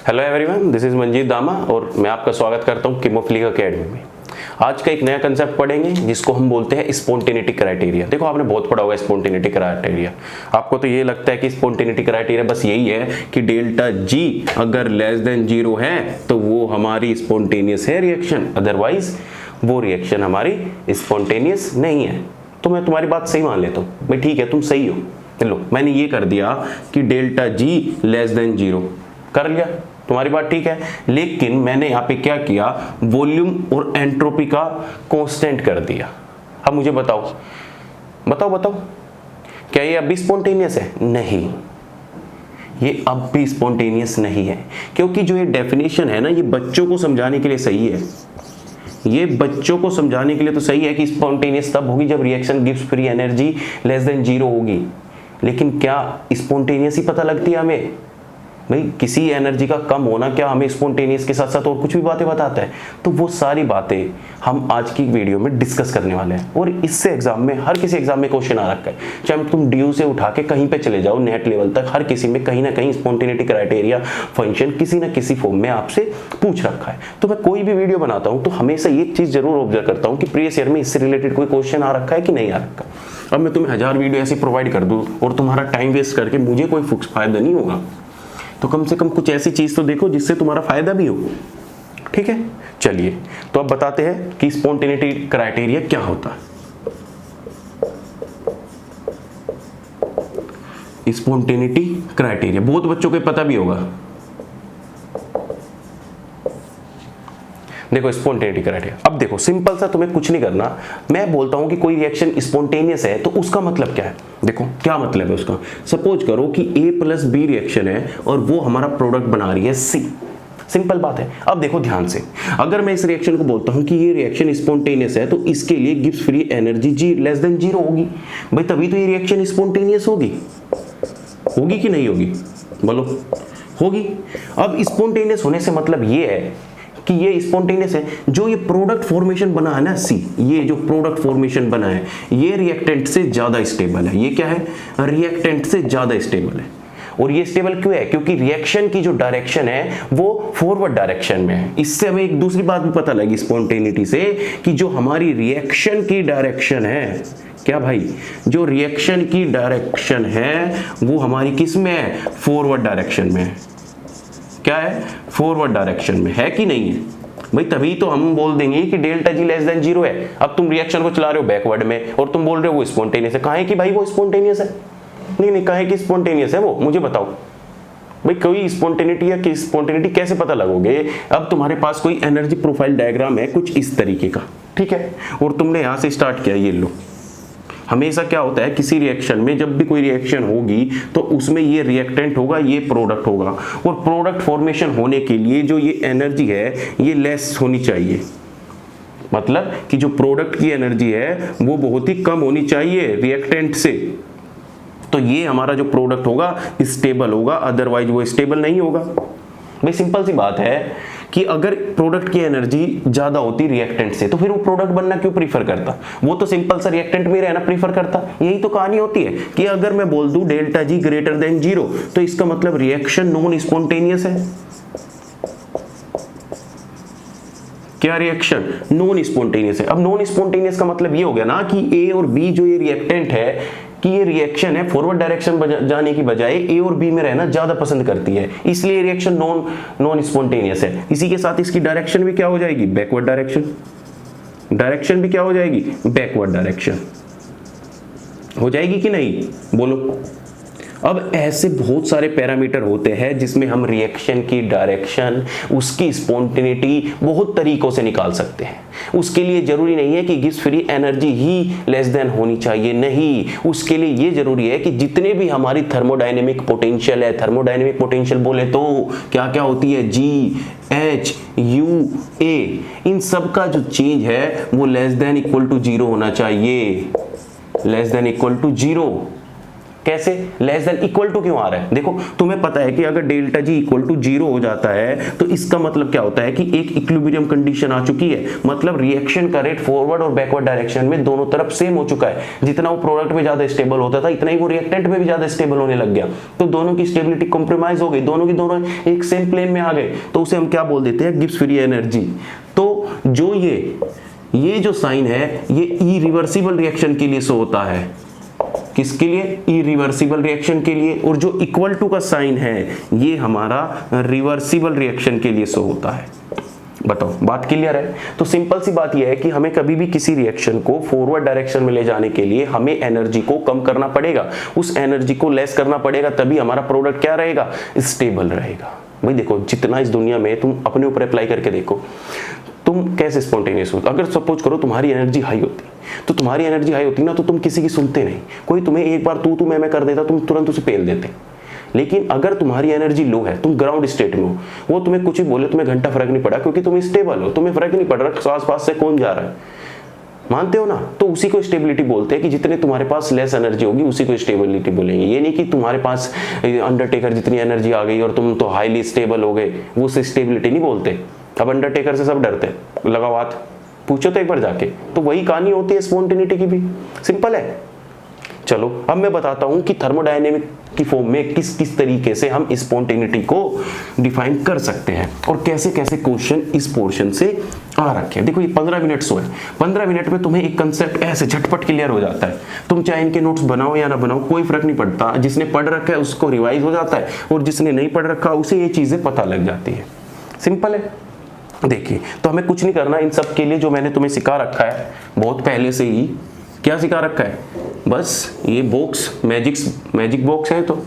Hello everyone, this is Manjeet दामा और मैं आपका स्वागत करता हूं कीमोफिलिक एकेडमी में। आज का एक नया कंसेप्ट पढ़ेंगे जिसको हम बोलते हैं स्पॉन्टेनिटी क्राइटेरिया। देखो, आपने बहुत पढ़ा होगा स्पॉन्टेनिटी क्राइटेरिया। आपको तो ये लगता है कि स्पॉन्टेनिटी क्राइटेरिया बस यही है कि डेल्टा जी अगर लेस देन 0 है तो वो हमारी स्पॉन्टेनियस है रिएक्शन, अदरवाइज वो रिएक्शन हमारी स्पॉन्टेनियस नहीं है। तो मैं तुम्हारी बात सही मान लेता हूँ, भाई ठीक है तुम सही हो। लो, मैंने ये कर दिया कि डेल्टा जी लेस देन 0 कर लिया, तुम्हारी बात ठीक है। लेकिन मैंने यहाँ पे क्या किया, वॉल्यूम और एंट्रोपी का कांस्टेंट कर दिया। अब मुझे बताओ बताओ बताओ, क्या ये अब भी स्पॉन्टेनियस है? नहीं, ये अब भी स्पॉन्टेनियस नहीं है, क्योंकि जो ये डेफिनेशन है ना, ये बच्चों को समझाने के लिए सही है। ये बच्चों को समझाने के लिए तो सही है कि स्पॉन्टेनियस तब होगी जब reaction gives free energy less than 0 होगी। लेकिन क्या स्पॉन्टेनियस ही पता लगती है हमें? भाई किसी एनर्जी का कम होना क्या हमें स्पॉन्टेनियस के साथ साथ और कुछ भी बातें बताता है? तो वो सारी बातें हम आज की वीडियो में डिस्कस करने वाले हैं। और इससे एग्जाम में, हर किसी एग्जाम में क्वेश्चन आ रखा है, चाहे तुम ड्यू से उठा के कहीं पे चले जाओ, नेट लेवल तक, हर किसी में कहीं ना कहीं स्पॉन्टेनिटी क्राइटेरिया फंक्शन किसी ना किसी फॉर्म में आपसे पूछ रखा है। तो मैं कोई भी वीडियो बनाता हूँ तो हमेशा ये चीज जरूर ऑब्जर्व करता हूँ कि प्रीवियस ईयर में इससे रिलेटेड कोई क्वेश्चन आ रखा है कि नहीं आ रखा। अब मैं तुम्हें 1000 वीडियो ऐसी प्रोवाइड कर दूँ और तुम्हारा टाइम वेस्ट करके मुझे कोई फायदा नहीं होगा, तो कम से कम कुछ ऐसी चीज तो देखो जिससे तुम्हारा फायदा भी हो। ठीक है, चलिए तो अब बताते हैं कि स्पॉन्टेनिटी क्राइटेरिया क्या होता है। स्पॉन्टेनिटी क्राइटेरिया बहुत बच्चों को पता भी होगा। देखो स्पॉन्टेनिटी क्राइटेरिया, अब देखो सिंपल सा, तुम्हें कुछ नहीं करना। मैं बोलता हूं कि कोई रिएक्शन स्पॉन्टेनियस है तो उसका मतलब क्या है। देखो क्या मतलब है उसका। सपोज करो कि A+ B रिएक्शन है और वो हमारा प्रोडक्ट बना रही है C। सिंपल बात है। अब देखो ध्यान से, अगर मैं इस रिएक्शन को बोलता हूं कि ये रिएक्शन स्पॉन्टेनियस है तो इसके लिए gives free energy G less than 0 होगी। भाई तभी तो ये रिएक्शन स्पॉन्टेनियस होगी। होगी कि नहीं होगी? बोलो, होगी। अब स्पॉन्टेनियस होने से मतलब ये है कि ये स्पॉन्टेनियस है। जो ये प्रोडक्ट फॉर्मेशन बना है ना C, ये जो प्रोडक्ट फॉर्मेशन बना है ये रिएक्टेंट से ज्यादा स्टेबल है। ये क्या है? रिएक्टेंट से ज्यादा स्टेबल है। और ये स्टेबल क्यों है? क्योंकि रिएक्शन की जो डायरेक्शन है वो फॉरवर्ड डायरेक्शन में है। इससे हमें एक दूसरी बात भी पता लगी स्पॉन्टेनिटी से, कि जो हमारी रिएक्शन की डायरेक्शन है, क्या भाई, जो रिएक्शन की डायरेक्शन है वो हमारी किस में है? फॉरवर्ड डायरेक्शन में है। क्या है? फॉरवर्ड डायरेक्शन में है कि नहीं है? भाई तभी तो हम बोल देंगे कि डेल्टा जी लेस देन 0 है। अब तुम रिएक्शन को चला रहे हो बैकवर्ड में और तुम बोल रहे हो वो स्पॉन्टेनियस है। कहाँ है कि भाई वो स्पॉन्टेनियस है? नहीं, कहाँ है कि स्पॉन्टेनियस है वो? मुझे बताओ भाई, कोई स्पॉन्टेनिटी या कि स्पॉन्टेनिटी कैसे पता लगोगे? अब तुम्हारे पास कोई एनर्जी प्रोफाइल डायग्राम है कुछ इस तरीके का, ठीक है, और तुमने यहां से स्टार्ट किया। ये लो, हमेशा क्या होता है किसी रिएक्शन में, जब भी कोई रिएक्शन होगी तो उसमें ये रिएक्टेंट होगा, ये प्रोडक्ट होगा, और प्रोडक्ट फॉर्मेशन होने के लिए जो ये एनर्जी है ये लेस होनी चाहिए। मतलब कि जो प्रोडक्ट की एनर्जी है वो बहुत ही कम होनी चाहिए रिएक्टेंट से। तो ये हमारा जो प्रोडक्ट होगा स्टेबल होगा, अदरवाइज वो स्टेबल नहीं होगा। भाई सिंपल सी बात है कि अगर प्रोडक्ट की एनर्जी ज्यादा होती रिएक्टेंट से तो फिर वो प्रोडक्ट बनना क्यों प्रीफर करता? वो तो सिंपल सा रिएक्टेंट में रहना प्रीफर करता। यही तो कहानी होती है कि अगर मैं बोल दूं डेल्टा जी ग्रेटर देन 0 तो इसका मतलब रिएक्शन नॉन स्पॉन्टेनियस है। क्या रिएक्शन? नॉन स्पॉन्टेनियस है। अब नॉन स्पॉन्टेनियस का मतलब ये हो गया ना कि ए और बी जो ये रिएक्टेंट है कि ये रिएक्शन है फॉरवर्ड डायरेक्शन जाने की बजाय ए और बी में रहना ज्यादा पसंद करती है, इसलिए रिएक्शन नॉन स्पॉन्टेनियस है। इसी के साथ इसकी डायरेक्शन भी क्या हो जाएगी? Backward direction. डायरेक्शन भी क्या हो जाएगी? बैकवर्ड डायरेक्शन हो जाएगी कि नहीं? बोलो। अब ऐसे बहुत सारे पैरामीटर होते हैं जिसमें हम रिएक्शन की डायरेक्शन, उसकी स्पॉन्टेनिटी बहुत तरीकों से निकाल सकते हैं। उसके लिए जरूरी नहीं है कि गिव्स फ्री एनर्जी ही लेस देन होनी चाहिए, नहीं। उसके लिए ये जरूरी है कि जितने भी हमारी थर्मोडायनेमिक पोटेंशियल है, थर्मोडायनेमिक पोटेंशियल बोले तो क्या क्या होती है? G, H, U, A, इन सब का जो चेंज है वो लेस देन इक्वल टू 0 होना चाहिए। Less than equal to 0। कैसे? लेस देन इक्वल टू क्यों आ रहा है? देखो तुम्हें पता है कि अगर डेल्टा जी इक्वल टू 0 हो जाता है तो इसका मतलब क्या होता है कि एक इक्विलिब्रियम कंडीशन आ चुकी है, मतलब रिएक्शन का रेट फॉरवर्ड और बैकवर्ड डायरेक्शन में दोनों तरफ सेम हो चुका है। जितना वो प्रोडक्ट में ज्यादा स्टेबल होता था इतना ही वो रिएक्टेंट में भी ज्यादा स्टेबल होने लग गया, तो दोनों की स्टेबिलिटी कॉम्प्रोमाइज हो गई, दोनों की दोनों एक सेम प्लेन में आ गए, तो उसे हम क्या बोल देते हैं? Gibbs free energy. तो जो ये जो साइन है ये इरिवर्सिबल रिएक्शन के लिए शो होता है। किसके लिए? इरिवर्सिबल रिएक्शन के लिए। और जो इक्वल टू का साइन है ये हमारा रिवर्सिबल रिएक्शन के लिए शो होता है। बताओ बात क्लियर है? तो सिंपल सी बात यह है कि हमें कभी भी किसी रिएक्शन को फॉरवर्ड डायरेक्शन में ले जाने के लिए हमें एनर्जी को कम करना पड़ेगा, उस एनर्जी को लेस करना पड़ेगा, तभी हमारा प्रोडक्ट क्या रहेगा? स्टेबल रहेगा। भाई देखो जितना इस दुनिया में तुम अपने ऊपर अप्लाई करके देखो, तुम कैसे स्पॉन्टेनियस हो। अगर सपोज करो तुम्हारी एनर्जी हाई होती, तो तुम्हारी एनर्जी हाई होती ना तो तुम किसी की सुनते नहीं, कोई तुम्हें एक बार तू मैं कर देता तुम तुरंत उसे पेल देते। लेकिन अगर तुम्हारी एनर्जी लो है, तुम ग्राउंड स्टेट में हो, वो तुम्हें कुछ भी बोले तुम्हें घंटा फर्क नहीं पड़ा, क्योंकि तुम स्टेबल हो, तुम्हें फर्क नहीं पड़ रहा आसपास से कौन जा रहा है। मानते हो ना? तो उसी को स्टेबिलिटी बोलते हैं कि जितने तुम्हारे पास लेस एनर्जी होगी उसी को स्टेबिलिटी बोलेंगे। ये नहीं कि तुम्हारे पास अंडरटेकर जितनी एनर्जी आ गई और तुम तो हाईली स्टेबल हो गए, वो उसे स्टेबिलिटी नहीं बोलते। अब अंडरटेकर से सब डरते, लगाओ हाथ, पूछो तो एक बार जाके। तो वही कहानी होती है स्पॉन्टेनिटी की भी, सिंपल है। चलो अब मैं बताता हूं कि थर्मोडायनेमिक की फॉर्म में किस किस तरीके से हम स्पॉन्टेनिटी को डिफाइन कर सकते हैं और कैसे कैसे क्वेश्चन इस पोर्शन से आ रखे हैं। देखो ये 15 मिनट सो है, 15 मिनट में तुम्हें एक कंसेप्ट ऐसे झटपट क्लियर हो जाता है। तुम चाहे इनके नोट्स बनाओ या ना बनाओ कोई फर्क नहीं पड़ता, जिसने पढ़ रखा है उसको रिवाइज हो जाता है और जिसने नहीं पढ़ रखा उसे ये चीजें पता लग जाती है। सिंपल है। देखिए तो हमें कुछ नहीं करना, इन सब के लिए जो मैंने तुम्हें सिखा रखा है बहुत पहले से ही, क्या सिखा रखा है? बस ये बॉक्स मैजिक बॉक्स है, तो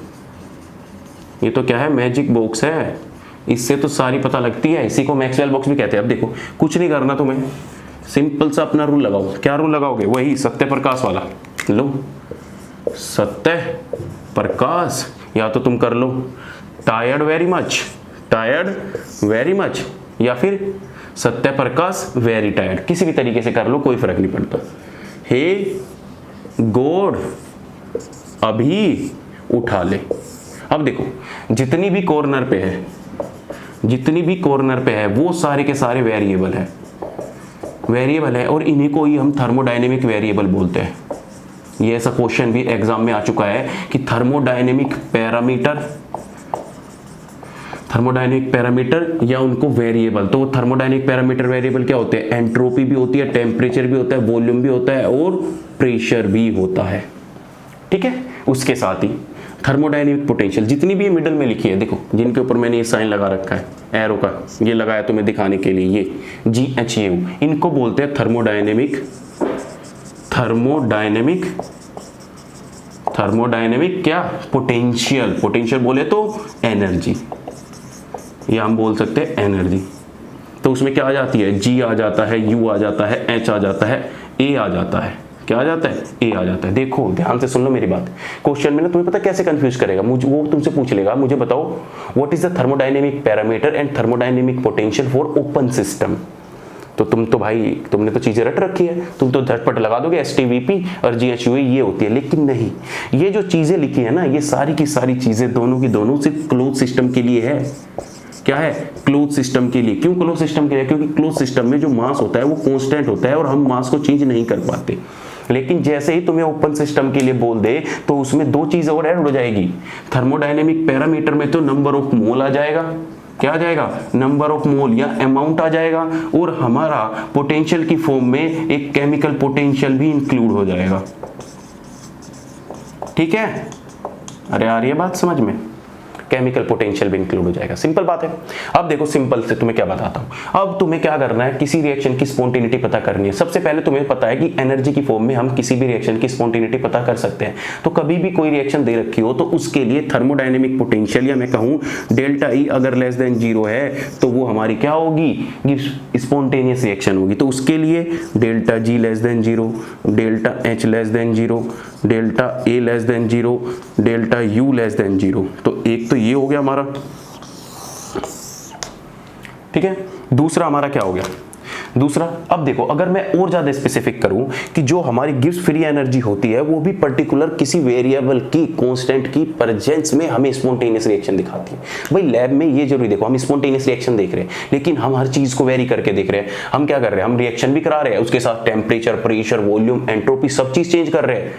ये तो क्या है? मैजिक बॉक्स है। इससे तो सारी पता लगती है, इसी को मैक्सवेल बॉक्स भी कहते हैं। अब देखो कुछ नहीं करना तुम्हें, सिंपल सा अपना रूल लगाओ। क्या रूल लगाओगे? वही सत्य प्रकाश वाला। लो सत्य प्रकाश, या तो तुम कर लो टायर्ड वेरी मच, या फिर सत्य प्रकाश वेरी टायर्ड, किसी भी तरीके से कर लो, कोई फर्क नहीं पड़ता। हे गॉड अभी उठा ले। अब देखो जितनी भी कॉर्नर पे है वो सारे के सारे वेरिएबल है और इन्हीं को ही हम थर्मोडायनेमिक वेरिएबल बोलते हैं। ये ऐसा क्वेश्चन भी एग्जाम में आ चुका है कि थर्मोडायनेमिक पैरामीटर या उनको वेरिएबल। तो थर्मोडायनेमिक पैरामीटर वेरिएबल क्या होते हैं? एंट्रोपी भी होती है, टेम्परेचर भी होता है, वॉल्यूम भी होता है और प्रेशर भी होता है। ठीक है, उसके साथ ही थर्मोडायनेमिक पोटेंशियल जितनी भी मिडल में लिखी है, देखो जिनके ऊपर मैंने ये साइन लगा रखा है एरो का, ये लगाया तुम्हें दिखाने के लिए, ये GHU, इनको बोलते हैं थर्मोडायनेमिक क्या? पोटेंशियल बोले तो एनर्जी, या हम बोल सकते हैं एनर्जी। तो उसमें क्या आ जाती है? G आ जाता है, U आ जाता है, H आ जाता है, A आ जाता है। क्या आ जाता है? A आ जाता है। देखो ध्यान से सुन लो मेरी बात, क्वेश्चन में ना तुम्हें पता कैसे कंफ्यूज करेगा, वो तुमसे पूछ लेगा, मुझे बताओ what is the thermodynamic parameter and thermodynamic potential for open system. तो तुमने तो चीजें रट रखी है, तुम तो झटपट लगा दोगे STVP और GHU ये होती है, लेकिन नहीं, ये जो चीजें लिखी है ना, ये सारी की सारी चीजें दोनों की दोनों सिर्फ क्लोज सिस्टम के लिए है। क्या है? क्लोज सिस्टम के लिए। क्यों क्लोज सिस्टम के लिए? क्योंकि क्लोज सिस्टम में जो मास होता है वो कांस्टेंट होता है और हम मास को चेंज नहीं कर पाते। लेकिन जैसे ही तुम्हें ओपन सिस्टम के लिए बोल दे तो उसमें दो चीजें और ऐड हो जाएगी। थर्मोडायनेमिक पैरामीटर में तो नंबर ऑफ मोल आ जाएगा, क्या आ जाएगा? नंबर ऑफ मोल या अमाउंट आ जाएगा, और हमारा पोटेंशियल की फॉर्म में एक केमिकल पोटेंशियल भी इंक्लूड हो जाएगा। ठीक है? अरे आ रही है बात समझ में? केमिकल पोटेंशियल भी इंक्लूड हो जाएगा। सिंपल बात है। अब देखो सिंपल से तुम्हें क्या बताता हूं। अब तुम्हें क्या करना है, किसी रिएक्शन की स्पॉन्टेनिटी पता करनी है। सबसे पहले तुम्हें पता है कि एनर्जी की फॉर्म में हम किसी भी रिएक्शन की स्पॉन्टेनिटी पता कर सकते हैं। तो कभी भी कोई रिएक्शन दे रखी हो तो उसके लिए थर्मोडायनेमिक पोटेंशियल, या मैं कहूं डेल्टा ई अगर लेस देन 0 है तो वो हमारी क्या होगी? स्पॉन्टेनियस रिएक्शन होगी। तो उसके लिए delta G less than 0, delta H less than 0, delta A less than 0, delta U less than 0। तो एक तो ये हो गया हमारा, ठीक है। दूसरा हमारा क्या हो गया? दूसरा, अब देखो अगर मैं और ज्यादा स्पेसिफिक करूं कि जो हमारी गिब्स फ्री एनर्जी होती है वो भी पर्टिकुलर किसी वेरिएबल की कांस्टेंट की प्रेजेंस में हमें स्पॉन्टेनियस रिएक्शन दिखाती है। भाई लैब में ये जरूरी देखो, हम स्पॉन्टेनियस रिएक्शन देख रहे हैं लेकिन हम हर चीज को वेरी करके देख रहे हैं। हम क्या कर रहे हैं, हम रिएक्शन भी करा रहे हैं, उसके साथ टेम्परेचर, प्रेशर, वॉल्यूम, एंट्रोपी सब चीज चेंज कर रहे हैं।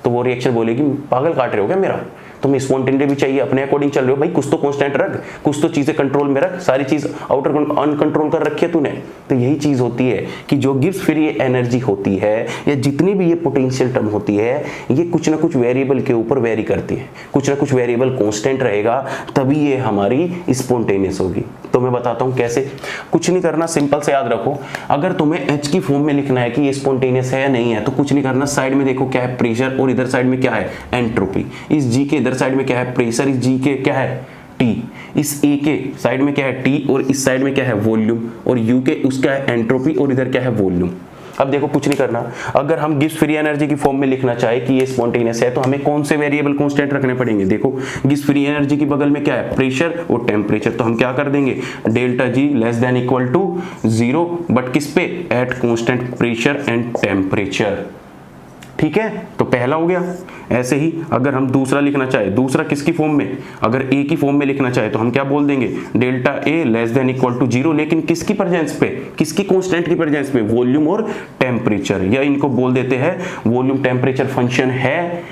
तो वो रिएक्शन बोलेगी पागल काट रहे हो क्या मेरा, तुम्हें स्पॉन्टेनिटी भी चाहिए, अपने अकॉर्डिंग चल रहे हो, भाई कुछ तो कांस्टेंट रख, कुछ तो चीजें कंट्रोल में रख, सारी चीज आउटर अनकंट्रोल कर रखी है तूने। तो यही चीज होती है कि जो गिब्स फ्री एनर्जी होती है या जितनी भी ये पोटेंशियल टर्म होती है ये कुछ ना कुछ वेरिएबल के ऊपर वेरी करती है, कुछ ना कुछ वेरिएबल कांस्टेंट रहेगा तभी ये हमारी स्पॉन्टेनियस होगी। तो मैं बताता हूं कैसे। कुछ नहीं करना, सिंपल से याद रखो, अगर तुम्हें एच की फॉर्म में लिखना है कि ये स्पॉन्टेनियस है या नहीं है तो कुछ नहीं करना, साइड में देखो क्या है प्रेशर और इधर साइड में क्या है एंट्रोपी। इस जी के इधर साइड में क्या है प्रेशर, इस जी के क्या है टी, इस ए के साइड में क्या है टी और इस साइड में क्या है वॉल्यूम, और यू के उसका है एंट्रोपी और इधर क्या है वॉल्यूम। अब देखो कुछ नहीं करना, अगर हम गिब्स फ्री एनर्जी की फॉर्म में लिखना चाहे कि ये स्पॉन्टेनियस है तो हमें कौन से वेरिएबल कांस्टेंट रखने पड़ेंगे। देखो गिब्स फ्री एनर्जी की बगल में क्या है प्रेशर और टेम्परेचर, तो हम क्या कर देंगे delta G less than equal to 0 but किस पे, at constant pressure and temperature. ठीक है, तो पहला हो गया। ऐसे ही अगर हम दूसरा लिखना चाहे, दूसरा किसकी फॉर्म में, अगर ए की फॉर्म में लिखना चाहे तो हम क्या बोल देंगे delta A less than equal to 0, लेकिन किसकी प्रेजेंस पे, किसकी कांस्टेंट की प्रेजेंस पे, वॉल्यूम और टेम्परेचर, या इनको बोल देते हैं वॉल्यूम टेम्परेचर फंक्शन है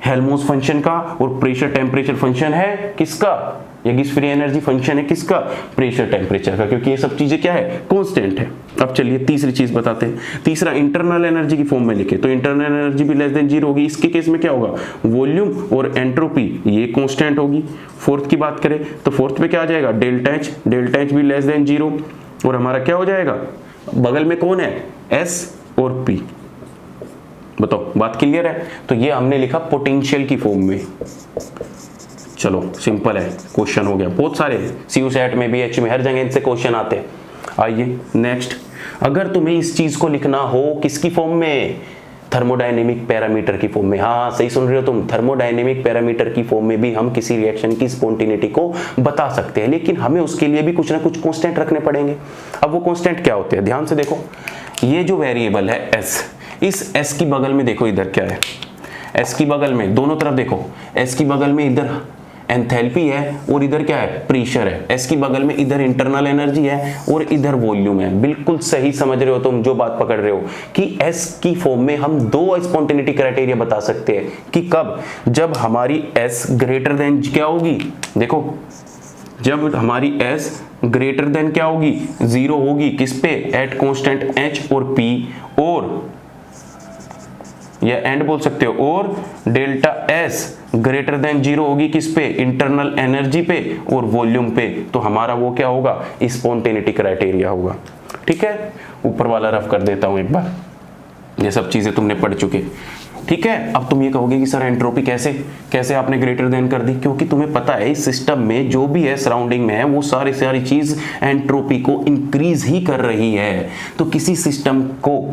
हेल्महोल्ट्ज फंक्शन का और प्रेशर टेम्परेचर फंक्शन है किसका, ये गिब्स फ्री एनर्जी फंक्शन है किसका, प्रेशर टेम्परेचर का, क्योंकि ये सब चीजें क्या है कांस्टेंट है। अब चलिए तीसरी चीज बताते हैं। तीसरा इंटरनल एनर्जी की फॉर्म में लिखे तो इंटरनल एनर्जी भी लेस देन 0 होगी। इसके केस में क्या होगा, वॉल्यूम और एंट्रोपी ये कांस्टेंट होगी। फोर्थ की बात करें तो फोर्थ पे क्या आ जाएगा डेल्टा एच भी लेस देन 0 और हमारा क्या हो जाएगा, बगल में कौन है एस और पी। बताओ बात क्लियर है। तो ये हमने लिखा पोटेंशियल की फॉर्म में। चलो सिंपल है, क्वेश्चन हो गया, बहुत सारे सीयू सेट में भी, एच में, हर जगह इनसे क्वेश्चन आते हैं। आइए नेक्स्ट, अगर तुम्हें इस चीज को लिखना हो किसकी फॉर्म में, थर्मोडायनेमिक पैरामीटर की फॉर्म में। हाँ सही सुन रहे हो तुम, थर्मोडायनेमिक पैरामीटर की फॉर्म में भी हम किसी रिएक्शन की स्पॉन्टेनिटी को बता सकते हैं, लेकिन हमें उसके लिए भी कुछ ना कुछ कांस्टेंट रखने पड़ेंगे। अब वो कांस्टेंट क्या होते हैं, ध्यान से देखो, ये जो वेरिएबल है एस, इस एस की बगल में देखो इधर क्या है, एस की बगल में दोनों तरफ देखो, एस की बगल में इधर एंथैल्पी है और इधर क्या है प्रेशर है, एस की बगल में इधर इंटरनल एनर्जी है और इधर वॉल्यूम है। बिल्कुल सही समझ रहे हो तुम जो बात पकड़ रहे हो कि एस की फॉर्म में हम दो स्पॉन्टेनिटी क्राइटेरिया बता सकते हैं कि कब, जब हमारी एस ग्रेटर देन क्या होगी, देखो जब हमारी एस ग्रेटर देन क्या होगी 0 होगी, किस पे, एट कांस्टेंट एच और पी, और या एंड बोल सकते हो, और डेल्टा एस ग्रेटर देन 0 होगी किस पे, इंटरनल एनर्जी पे और वॉल्यूम पे, तो हमारा वो क्या होगा, स्पॉन्टेनिटी क्राइटेरिया होगा। ठीक है, ऊपर वाला रफ कर देता हूं एक बार, ये सब चीजें तुमने पढ़ चुके। ठीक है, अब तुम ये कहोगे कि सर एंट्रोपी कैसे आपने ग्रेटर देन कर दी, क्योंकि तुम्हें पता है इस सिस्टम में जो भी है सराउंडिंग में है वो सारी चीज एंट्रोपी को इंक्रीज ही कर रही है। तो किसी सिस्टम को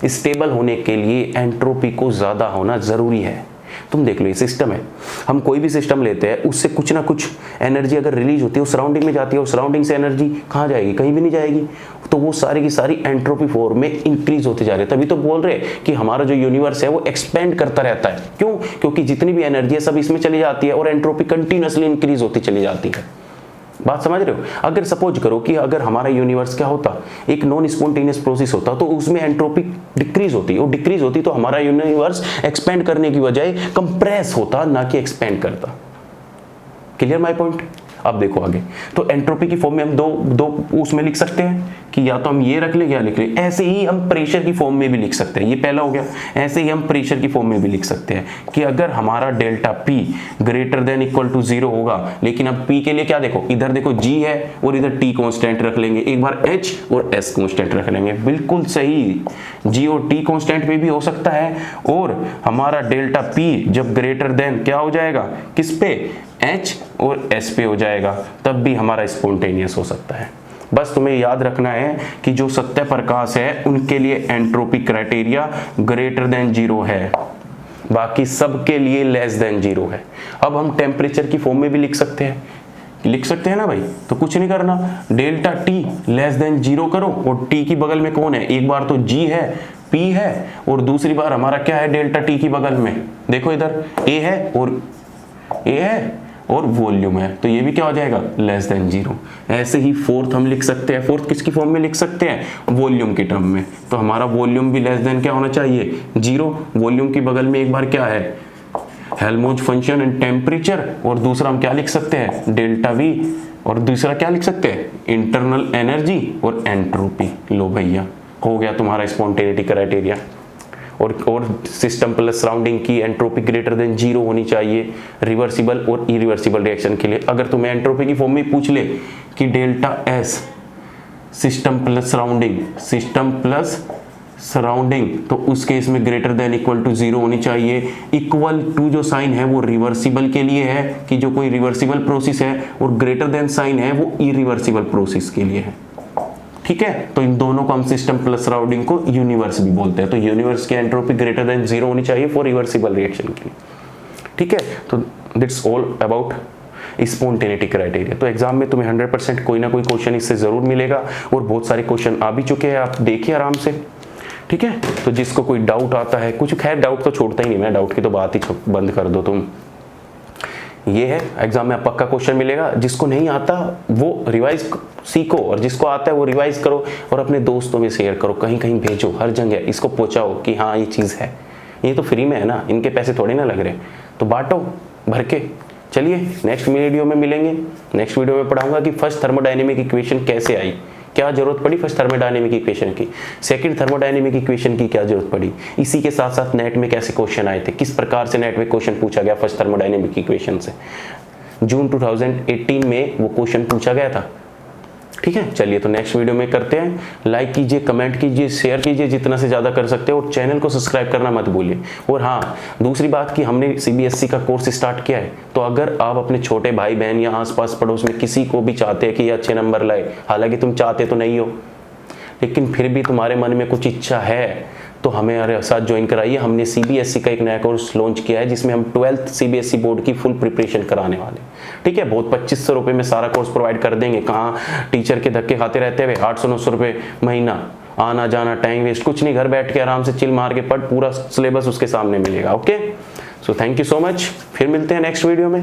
स्टेबल होने के लिए एंट्रोपी को ज्यादा होना जरूरी है। तुम देख लो ये सिस्टम है, हम कोई भी सिस्टम लेते हैं उससे कुछ ना कुछ एनर्जी अगर रिलीज होती है वो सराउंडिंग में जाती है, और सराउंडिंग से एनर्जी कहाँ जाएगी, कहीं भी नहीं जाएगी, तो वो सारी की सारी एंट्रोपी फॉर्म में इंक्रीज होती जा रही है। तभी तो बोल रहे हैं कि हमारा जो यूनिवर्स है वो एक्सपेंड करता रहता है। क्यों, क्योंकि जितनी भी एनर्जी है सब इसमें चली जाती है और एंट्रोपी कंटिन्यूअसली इंक्रीज होती चली जाती है। बात समझ रहे हो। अगर सपोज करो कि अगर हमारा यूनिवर्स क्या होता, एक नॉन स्पॉन्टेनियस प्रोसेस होता, तो उसमें एंट्रोपी डिक्रीज होती, और डिक्रीज होती तो हमारा यूनिवर्स एक्सपेंड करने की बजाय कंप्रेस होता, ना कि एक्सपेंड करता। Clear my point. अब देखो आगे, तो एंट्रोपी की फॉर्म में हम दो उसमें लिख सकते हैं कि या तो हम ये रख ले या लिख ले। ऐसे ही हम प्रेशर की फॉर्म में भी लिख सकते हैं, ये पहला हो गया। ऐसे ही हम प्रेशर की फॉर्म में भी लिख सकते हैं कि अगर हमारा delta P greater than equal to 0 होगा, लेकिन अब पी के लिए क्या देखो, इधर देखो जी है और इधर टी कांस्टेंट रख लेंगे, एक बार एच और एस कांस्टेंट रख लेंगे। बिल्कुल सही, जी और टी कांस्टेंट पे भी हो सकता है, और हमारा डेल्टा पी जब ग्रेटर देन क्या हो जाएगा, किस पे, एच और एस पे हो जाएगा, तब भी हमारा स्पॉन्टेनियस हो सकता है। बस तुम्हें याद रखना है कि जो सत्य प्रकाश है उनके लिए एंट्रोपी क्राइटेरिया ग्रेटर देन 0 है, बाकी सब के लिए लेस देन 0 है। अब हम टेम्परेचर की फॉर्म में भी लिख सकते हैं लिख सकते हैं ना भाई। तो कुछ नहीं करना, डेल्टा टी लेस देन 0 करो और टी की बगल में कौन है, एक बार तो जी है, पी है, और दूसरी बार हमारा क्या है डेल्टा टी की बगल में, देखो इधर ए है और वॉल्यूम है, तो ये भी क्या हो जाएगा लेस देन 0। ऐसे ही फोर्थ हम लिख सकते हैं, फोर्थ किसकी फॉर्म में लिख सकते हैं, वॉल्यूम के टर्म में। तो हमारा वॉल्यूम भी लेस देन क्या होना चाहिए 0, वॉल्यूम की बगल में एक बार क्या है हेल्महोल्ट्ज फंक्शन एंड टेम्परेचर, और दूसरा हम क्या लिख सकते हैं डेल्टा वी, और दूसरा क्या लिख सकते हैं इंटरनल एनर्जी और एंट्रोपी। लो भैया हो गया तुम्हारा स्पॉन्टेनिटी क्राइटेरिया। और सिस्टम प्लस सराउंडिंग की एंट्रोपी ग्रेटर देन 0 होनी चाहिए रिवर्सिबल और इरिवर्सिबल रिएक्शन के लिए। अगर तुम्हें एंट्रोपी की फॉर्म में पूछ ले कि delta S system plus surrounding, तो उस केस में ग्रेटर देन इक्वल टू 0 होनी चाहिए। इक्वल टू जो साइन है वो रिवर्सिबल के लिए है कि जो कोई रिवर्सिबल प्रोसेस है, और ग्रेटर देन साइन है वो इरिवर्सिबल प्रोसेस के लिए है। ठीक है, तो इन दोनों को हम सिस्टम प्लस सराउंडिंग को यूनिवर्स भी बोलते हैं। तो यूनिवर्स की एंट्रोपी ग्रेटर देन 0 होनी चाहिए फॉर रिवर्सिबल रिएक्शन के लिए। ठीक है, तो that's all about spontaneity criteria. तो एग्जाम में तुम्हें 100% कोई ना कोई क्वेश्चन इससे जरूर मिलेगा, और बहुत सारे क्वेश्चन आ भी चुके हैं, आप देखिए आराम से। ठीक है, तो जिसको कोई डाउट आता है, कुछ खैर डाउट तो छोड़ता ही नहीं मैं, डाउट की तो बात ही बंद कर दो तुम। ये है एग्जाम में पक्का क्वेश्चन मिलेगा, जिसको नहीं आता वो रिवाइज सीखो, और जिसको आता है वो रिवाइज करो और अपने दोस्तों में शेयर करो, कहीं कहीं भेजो, हर जगह इसको पहुंचाओ कि हाँ ये चीज़ है। ये तो फ्री में है ना, इनके पैसे थोड़े ना लग रहे, तो बांटो भर के। चलिए नेक्स्ट वीडियो में मिलेंगे। नेक्स्ट वीडियो में पढ़ाऊंगा कि फर्स्ट थर्मोडायनेमिक इक्वेशन कैसे आई, क्या जरूरत पड़ी फर्स्ट थर्मोडायनेमिक इक्वेशन की, सेकंड थर्मोडायनेमिक इक्वेशन की क्या जरूरत पड़ी, इसी के साथ साथ नेट में कैसे क्वेश्चन आए थे, किस प्रकार से नेट में क्वेश्चन पूछा गया फर्स्ट थर्मोडायनेमिक इक्वेशन से। जून 2018 में वो क्वेश्चन पूछा गया था। ठीक है, चलिए तो नेक्स्ट वीडियो में करते हैं। लाइक कीजिए, कमेंट कीजिए, शेयर कीजिए जितना से ज़्यादा कर सकते हो, और चैनल को सब्सक्राइब करना मत भूलिए। और हाँ, दूसरी बात कि हमने CBSE का कोर्स स्टार्ट किया है, तो अगर आप अपने छोटे भाई बहन या आसपास पड़ोस में किसी को भी चाहते हैं कि ये अच्छे नंबर लाए, हालांकि तुम चाहते तो नहीं हो, लेकिन फिर भी तुम्हारे मन में कुछ इच्छा है, तो हमें साथ ज्वाइन कराइए। हमने CBSE का एक नया कोर्स लॉन्च किया है, जिसमें हम 12th CBSE बोर्ड की फुल प्रिपरेशन कराने वाले। ठीक है, बहुत 2500 रुपये में सारा कोर्स प्रोवाइड कर देंगे। कहाँ टीचर के धक्के खाते रहते हुए 800-900 रुपये महीना, आना जाना टाइम वेस्ट, कुछ नहीं, घर बैठ के आराम से चिल मार के पढ़, पूरा सिलेबस उसके सामने मिलेगा। Okay, so thank you so much, फिर मिलते हैं नेक्स्ट वीडियो में।